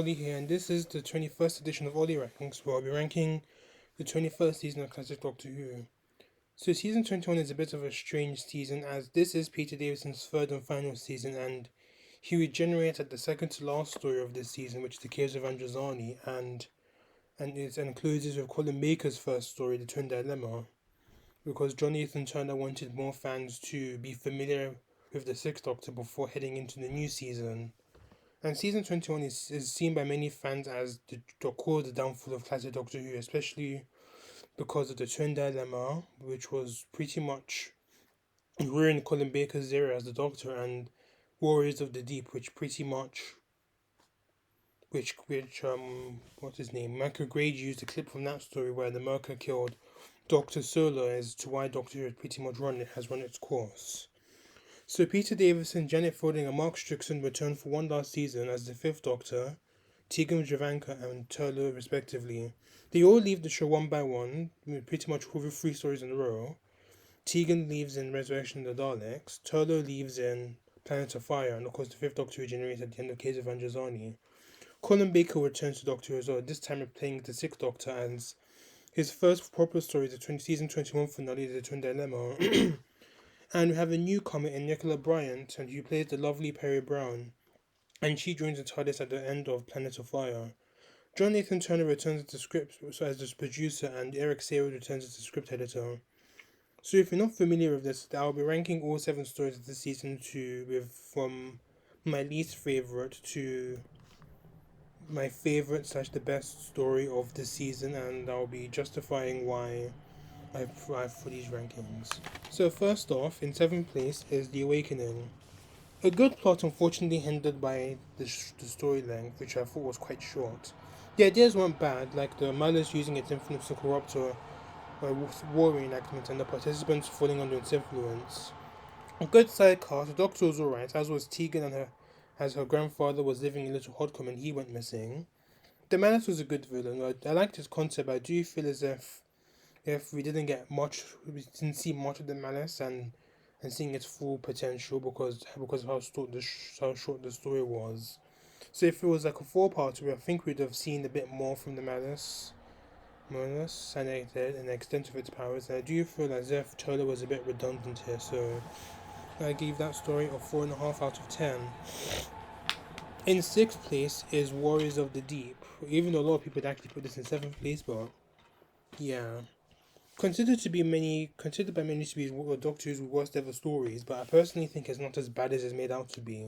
Ollie here, and this is the 21st edition of Olly Ranks, where I'll be ranking the 21st season of classic Doctor Who. So, season 21 is a bit of a strange season, as this is Peter Davison's third and final season, and he regenerates at the second to last story of this season, which is the Caves of Androzani, and it includes with Colin Baker's first story, The Twin Dilemma, because John Nathan Turner wanted more fans to be familiar with the Sixth Doctor before heading into the new season. And season 21 is seen by many fans as called the downfall of classic Doctor Who, especially because of the Twin Dilemma, which was pretty much ruined Colin Baker's era as the Doctor, and Warriors of the Deep, which pretty much, what's his name? Michael Grade used a clip from that story where the Merca killed Doctor Solo as to why Doctor Who has run its course. So Peter Davison, Janet Fielding, and Mark Strickson returned for one last season as the Fifth Doctor, Tegan Javanka and Turlough respectively. They all leave the show one by one, pretty much over three stories in a row. Tegan leaves in Resurrection of the Daleks, Turlough leaves in Planet of Fire, and of course the Fifth Doctor regenerates at the end of Caves of Androzani. Colin Baker returns to Doctor Who as well, this time playing the Sixth Doctor, as his first proper story is the season 21 finale, The Twin Dilemma. And we have a newcomer in Nicola Bryant, and who plays the lovely Perry Brown, and she joins the TARDIS at the end of Planet of Fire. John Nathan Turner returns as the script as the producer, and Eric Saywood returns as the script editor. So if you're not familiar with this, I'll be ranking all 7 stories of this season from my least favorite to my favorite slash the best story of this season, and I'll be justifying why I've for these rankings. So first off, in 7th place is The Awakening. A good plot unfortunately hindered by the story length, which I thought was quite short. The ideas weren't bad, like the Malice using its influence to corrupt a war reenactment and the participants falling under its influence. A good side cast, the Doctor was alright, as was Tegan as her grandfather was living in Little Hodcombe and he went missing. The Malice was a good villain. I liked his concept, but I do feel as if we didn't see much of the Malice and seeing its full potential because of how short the story was. So if it was like a 4-parter, I think we'd have seen a bit more from the Malice and the extent of its powers. And I do feel as if Turlough was a bit redundant here, so I gave that story a 4.5 out of 10. In 6th place is Warriors of the Deep, even though a lot of people would actually put this in 7th place, but yeah. Considered by many to be Doctor Who's worst ever stories, but I personally think it's not as bad as it's made out to be.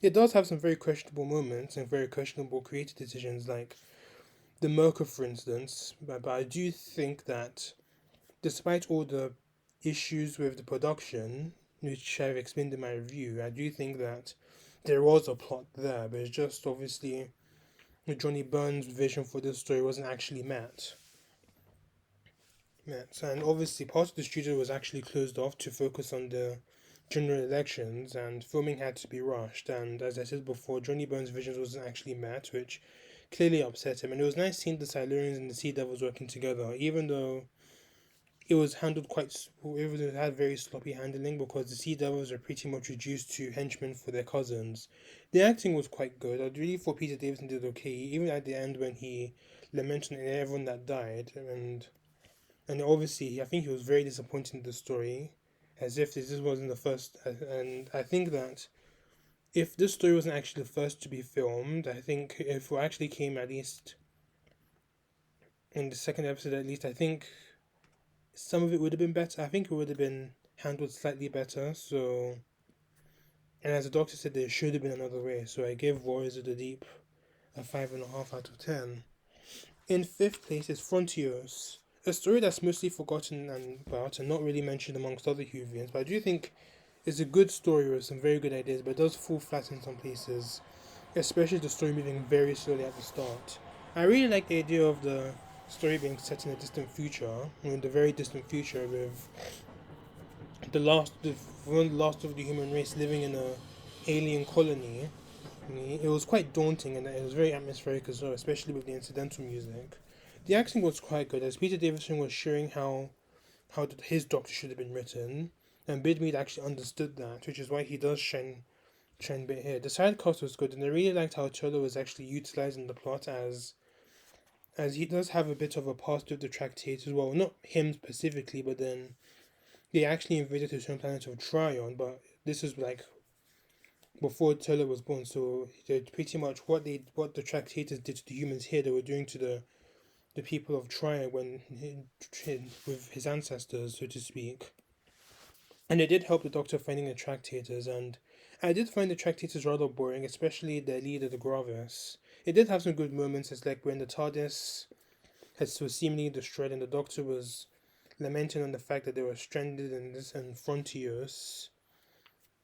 It does have some very questionable moments and very questionable creative decisions, like the Merca, for instance. But I do think that, despite all the issues with the production, which I've explained in my review, I do think that there was a plot there, but it's just obviously Johnny Byrne's vision for this story wasn't actually met. And obviously, part of the studio was actually closed off to focus on the general elections, and filming had to be rushed. And as I said before, Johnny Byrne's visions wasn't actually met, which clearly upset him. And it was nice seeing the Silurians and the Sea Devils working together, even though it was handled it had very sloppy handling because the Sea Devils are pretty much reduced to henchmen for their cousins. The acting was quite good. I really thought Peter Davison did okay, even at the end when he lamented everyone that died, and obviously, I think he was very disappointed in the story, as if this wasn't the first. And I think that if this story wasn't actually the first to be filmed, I think if it actually came at least in the second episode, at least, I think some of it would have been better. I think it would have been handled slightly better. So, and as the doctor said, there should have been another way. So I gave Warriors of the Deep a 5.5 out of 10. In 5th place is Frontiers, a story that's mostly forgotten and not really mentioned amongst other Whovians, but I do think it's a good story with some very good ideas, but it does fall flat in some places, especially the story moving very slowly at the start. I really like the idea of the story being set in a distant future, in the very distant future, with one of the last of the human race living in a alien colony. It was quite daunting and it was very atmospheric as well, especially with the incidental music. The acting was quite good, as Peter Davison was sharing how his Doctor should have been written, and Bidmead actually understood that, which is why he does shine trend bit here. The side cast was good, and I really liked how Cholo was actually utilized in the plot as he does have a bit of a past with the Tractate as well. Not him specifically, but then they actually invaded the certain planet of Tryon. But this is like before Cholo was born, so they pretty much what the Tractators did to the humans here, they were doing to the people of Tryon with his ancestors, so to speak. And it did help the Doctor finding the Tractators, and I did find the Tractators rather boring, especially their leader, the Gravis. It did have some good moments, it's like when the TARDIS was seemingly destroyed and the Doctor was lamenting on the fact that they were stranded in this and Frontios,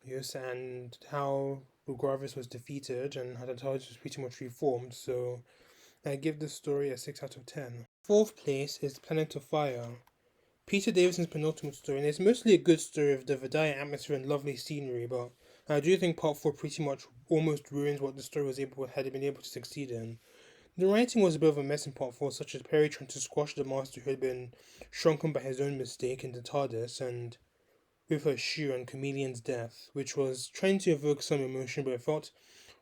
yes, and how the Gravis was defeated and how the TARDIS was pretty much reformed, so I give this story a 6 out of 10. Fourth place is Planet of Fire. Peter Davison's penultimate story, and it's mostly a good story of the Vidaya atmosphere and lovely scenery, but I do think part 4 pretty much almost ruins what the story had been able to succeed in. The writing was a bit of a mess in part 4, such as Perry trying to squash the Master who had been shrunken by his own mistake in the TARDIS, and with her shoe and Chameleon's death, which was trying to evoke some emotion, but it felt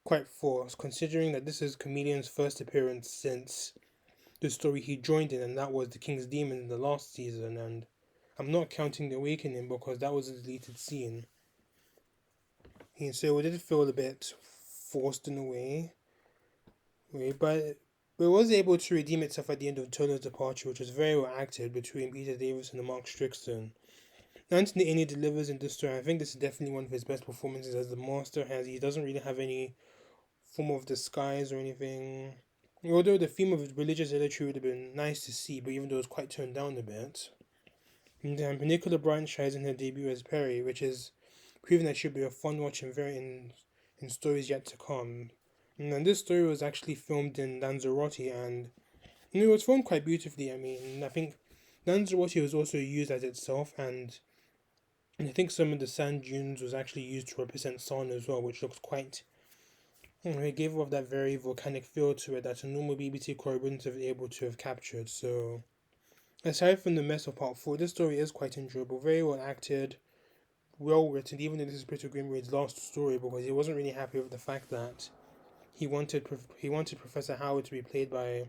quite forced, considering that this is Chameleon's first appearance since the story he joined in, and that was the King's Demon in the last season, and I'm not counting the Awakening because that was a deleted scene. And so it did feel a bit forced in a way, but it was able to redeem itself at the end of Turner's departure, which was very well acted between Peter Davison and Mark Strickson. Anthony Amy delivers in this story. I think this is definitely one of his best performances as the Master. He doesn't really have any form of disguise or anything. Although the theme of religious idolatry would have been nice to see, but even though it was quite toned down a bit. And Nicola Bryant shines in her debut as Perry, which is proving that she'll be a fun watch and very in stories yet to come. And then this story was actually filmed in Lanzarote, and it was filmed quite beautifully. I mean, I think Lanzarote was also used as itself, and I think some of the sand dunes was actually used to represent Sarna as well, which looks quite. It gave off that very volcanic feel to it that a normal BBC crew wouldn't have been able to have captured. So, aside from the mess of part 4, this story is quite enjoyable, very well acted, well written, even though this is Peter Greenwood's last story, because he wasn't really happy with the fact that he wanted Professor Howard to be played by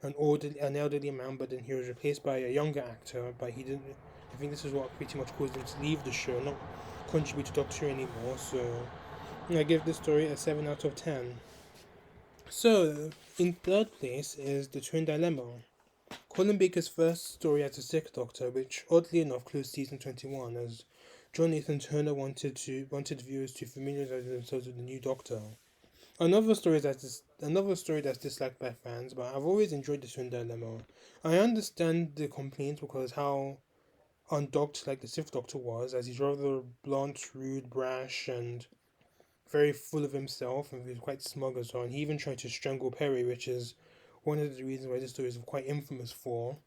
an elderly man, but then he was replaced by a younger actor. But he didn't. I think this is what pretty much caused him to leave the show, not contribute to Doctor anymore. So I give this story a 7 out of 10. So in third place is The Twin Dilemma, Colin Baker's first story as the Sixth Doctor, which oddly enough closed season 21, as John Nathan Turner wanted viewers to familiarize themselves with the new Doctor. Another story that's disliked by fans, but I've always enjoyed the Twin Dilemma. I understand the complaints because how undocked like the Sixth Doctor was, as he's rather blunt, rude, brash, and very full of himself, and he's quite smug as well. And he even tried to strangle Perry, which is one of the reasons why this story is quite infamous for.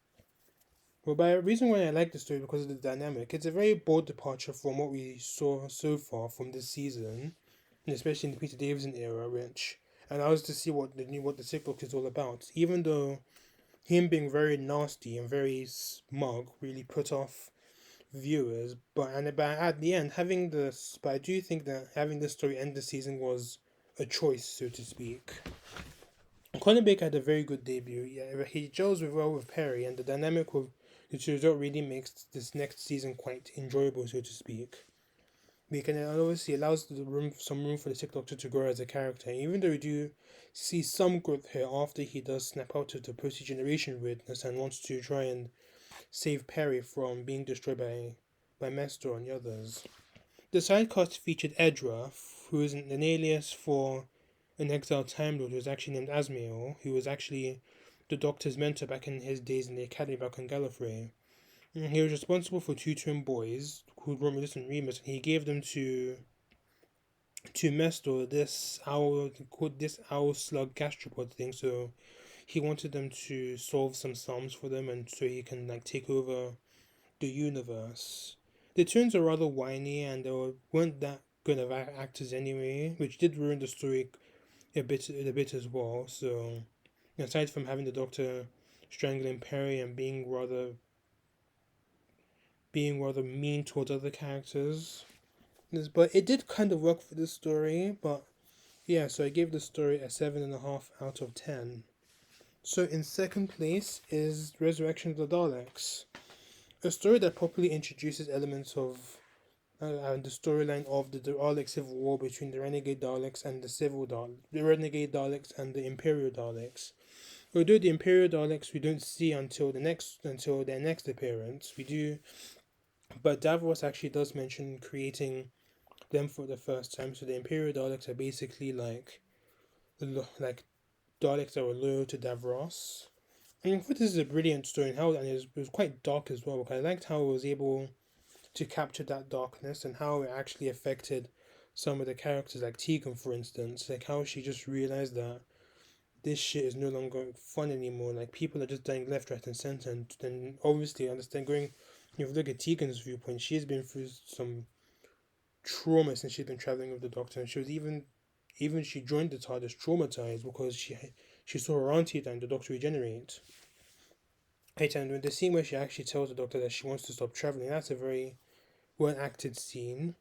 But by a reason why I like the story because of the dynamic, it's a very bold departure from what we saw so far from this season, and especially in the Peter Davison era, which allows us to see what the Sixth Doctor is all about. Even though him being very nasty and very smug really put off viewers, but at the end but I do think that having this story end the season was a choice, so to speak. Colin Baker had a very good debut. Yeah, he gels well with Perry, and the dynamic of the two really makes this next season quite enjoyable, so to speak. It obviously allows some room for the Sixth Doctor to grow as a character, even though we do see some growth here after he does snap out of the post-generation weirdness and wants to try and save Perry from being destroyed by Mestor and the others. The sidecast featured Edra, who is an alias for an exiled Time Lord who was actually named Asmael, who was actually the Doctor's mentor back in his days in the Academy back on Gallifrey. He was responsible for two twin boys called Romulus and Remus, and he gave them to Mestor this owl slug gastropod thing. So he wanted them to solve some psalms for them, and so he can take over the universe. The twins are rather whiny, and they weren't that good of actors anyway, which did ruin the story a bit as well. So aside from having the Doctor strangling Perry and being rather mean towards other characters, But it did kind of work for this story. But yeah, so I gave the story a 7.5 out of 10. So in second place is Resurrection of the Daleks, a story that properly introduces elements of and the storyline of the Dalek civil war between the renegade Daleks and the renegade Daleks and the Imperial Daleks. Although the Imperial Daleks we don't see until their next appearance, we do, but Davros actually does mention creating them for the first time. So the Imperial Daleks are basically like Daleks that were loyal to Davros. I thought this is a brilliant story and it was quite dark as well. Because I liked how it was able to capture that darkness and how it actually affected some of the characters, like Tegan, for instance. Like how she just realized that this shit is no longer fun anymore. Like people are just dying left, right, and center. And then obviously, understand going. If you look at Tegan's viewpoint, she's been through some trauma since she's been traveling with the Doctor, and she was even she joined the TARDIS traumatized because she saw her auntie and the Doctor regenerate. Right, and when the scene where she actually tells the Doctor that she wants to stop traveling, that's a very well acted scene,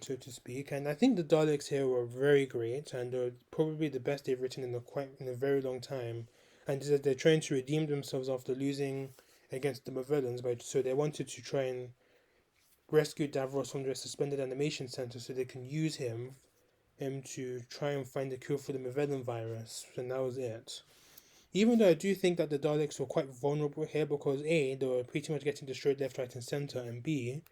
so to speak. And I think the Daleks here were very great, and they're probably the best they've written in a very long time. And they're trying to redeem themselves after losing against the Mavellans, so they wanted to try and rescue Davros from the suspended animation center so they can use him to try and find a cure for the Mavellan virus, and that was it. Even though I do think that the Daleks were quite vulnerable here because A, they were pretty much getting destroyed left, right, and center, and B,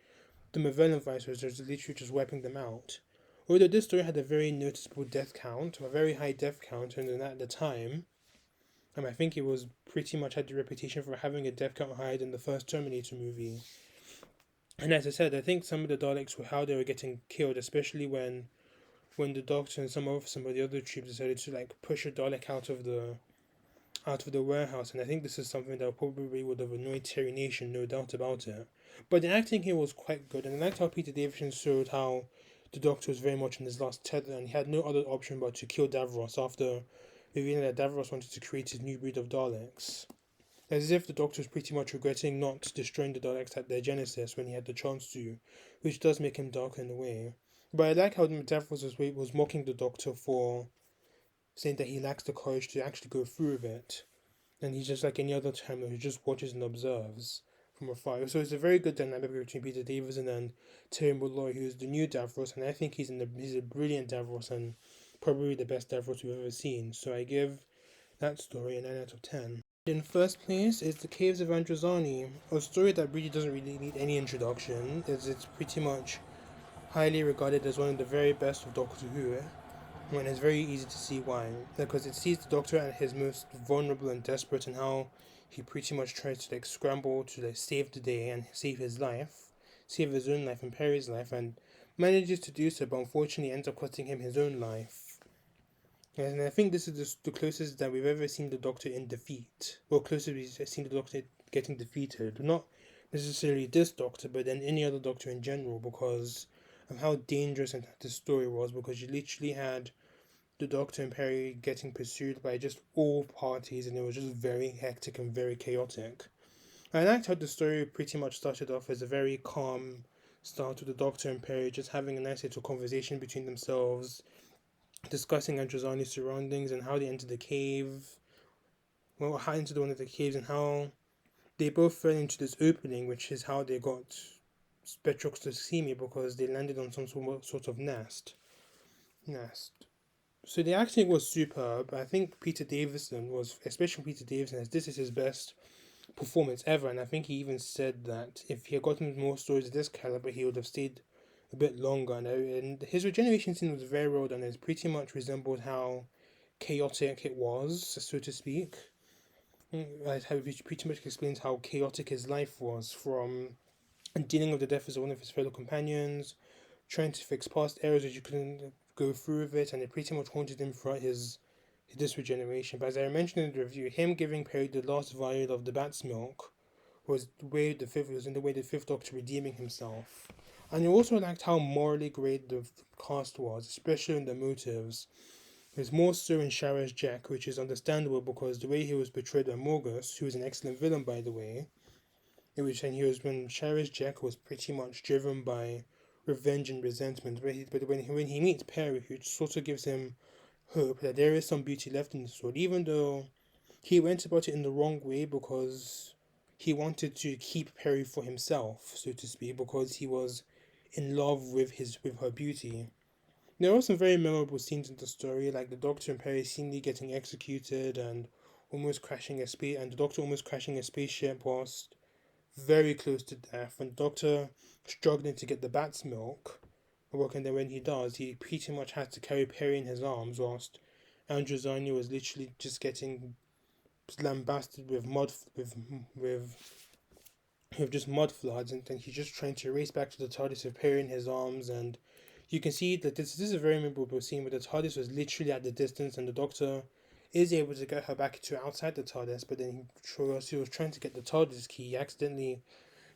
the Mavellan virus was literally just wiping them out. Although this story had a very noticeable death count, a very high death count, and at the time, I think it was pretty much had the reputation for having a death count higher than the first Terminator movie. And as I said, I think some of the Daleks were how they were getting killed, especially when the Doctor and some of the other troops decided to like push a Dalek out of the warehouse, and I think this is something that probably would have annoyed Terry Nation, no doubt about it. But the acting here was quite good, and I liked how Peter Davison showed how the Doctor was very much in his last tether, and he had no other option but to kill Davros after revealing that Davros wanted to create his new breed of Daleks. As if the Doctor was pretty much regretting not destroying the Daleks at their genesis when he had the chance to, which does make him darker in a way. But I like how Davros was mocking the Doctor for saying that he lacks the courage to actually go through with it. And he's just like any other Tamil who just watches and observes from afar. So it's a very good dynamic between Peter Davison and Terry Molloy, who's the new Davros, and I think he's a brilliant Davros and probably the best Davros we've ever seen. So I give that story a 9 out of 10. In first place is The Caves of Androzani, a story that really doesn't really need any introduction, as it's pretty much highly regarded as one of the very best of Doctor Who, and it's very easy to see why. Because it sees the Doctor at his most vulnerable and desperate, and how he pretty much tries to like scramble to like save the day and save his life, save his own life and Perry's life, and manages to do so, but unfortunately ends up costing him his own life. And I think this is the closest that we've ever seen the Doctor in defeat, or closest we've seen the Doctor getting defeated. Not necessarily this Doctor, but then any other Doctor in general, because of how dangerous this story was. Because you literally had the Doctor and Perry getting pursued by just all parties, and it was just very hectic and very chaotic. I liked how the story pretty much started off as a very calm start with the Doctor and Perry just having a nice little conversation between themselves, discussing Androzani's surroundings and how they entered the cave. Well, how into one of the caves and how they both fell into this opening, which is how they got Spectrox to see me because they landed on some sort of nest. So the acting was superb. I think especially Peter Davison, as this is his best performance ever. And I think he even said that if he had gotten more stories of this caliber, he would have stayed a bit longer. And his regeneration scene was very well done. It pretty much resembled how chaotic it was, so to speak. Which pretty much explains how chaotic his life was, from dealing with the death of one of his fellow companions, trying to fix past errors that you couldn't go through with it, and it pretty much haunted him throughout his regeneration. But as I mentioned in the review, him giving Perry the last vial of the bat's milk was in the way the Fifth Doctor redeeming himself. And I also liked how morally great the cast was, especially in the motives. There's more so in Shara's Jack, which is understandable because the way he was portrayed by Morgus, who was an excellent villain by the way, in which and he was when Shara's Jack was pretty much driven by revenge and resentment. But when he meets Perry, who sort of gives him hope that there is some beauty left in this world, even though he went about it in the wrong way because he wanted to keep Perry for himself, so to speak, because he was in love with her beauty. There are some very memorable scenes in the story, like the Doctor and Perry seemingly getting executed and the Doctor almost crashing a spaceship whilst very close to death, and the Doctor struggling to get the bat's milk. And then when he does, he pretty much has to carry Perry in his arms, whilst Androzani was literally just getting lambasted with just mud floods, and then he's just trying to race back to the TARDIS with Perry in his arms, and you can see that this is a very memorable scene where the TARDIS was literally at the distance, and the Doctor is able to get her back to outside the TARDIS, but then he was trying to get the TARDIS key, he accidentally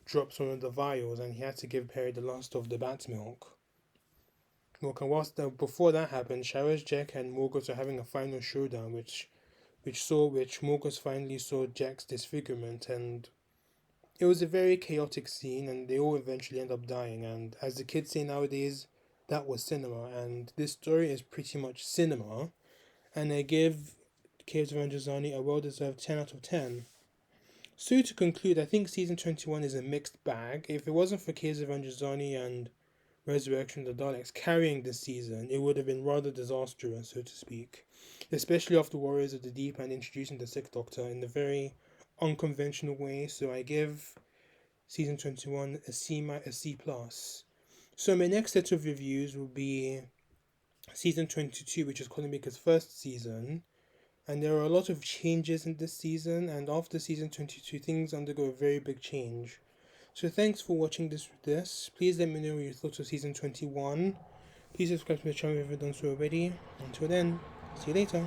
drops one of the vials, and he had to give Perry the last of the bat's milk. Before that happened, Shara's Jack and Morgoth are having a final showdown, which Morgoth finally saw Jack's disfigurement, and it was a very chaotic scene, and they all eventually end up dying. And as the kids say nowadays, that was cinema, and this story is pretty much cinema. And I give Caves of Androzani a well-deserved 10 out of 10. So to conclude, I think season 21 is a mixed bag. If it wasn't for Caves of Androzani and Resurrection of the Daleks carrying this season, it would have been rather disastrous, so to speak. Especially after Warriors of the Deep and introducing the Sixth Doctor in a very unconventional way. So I give season 21 a C plus. So my next set of reviews will be season 22, which is Colin Baker's first season. And there are a lot of changes in this season, and after season 22, things undergo a very big change. So thanks for watching this. Please let me know what you thought of season 21. Please subscribe to the channel if you haven't done so already. Until then, see you later.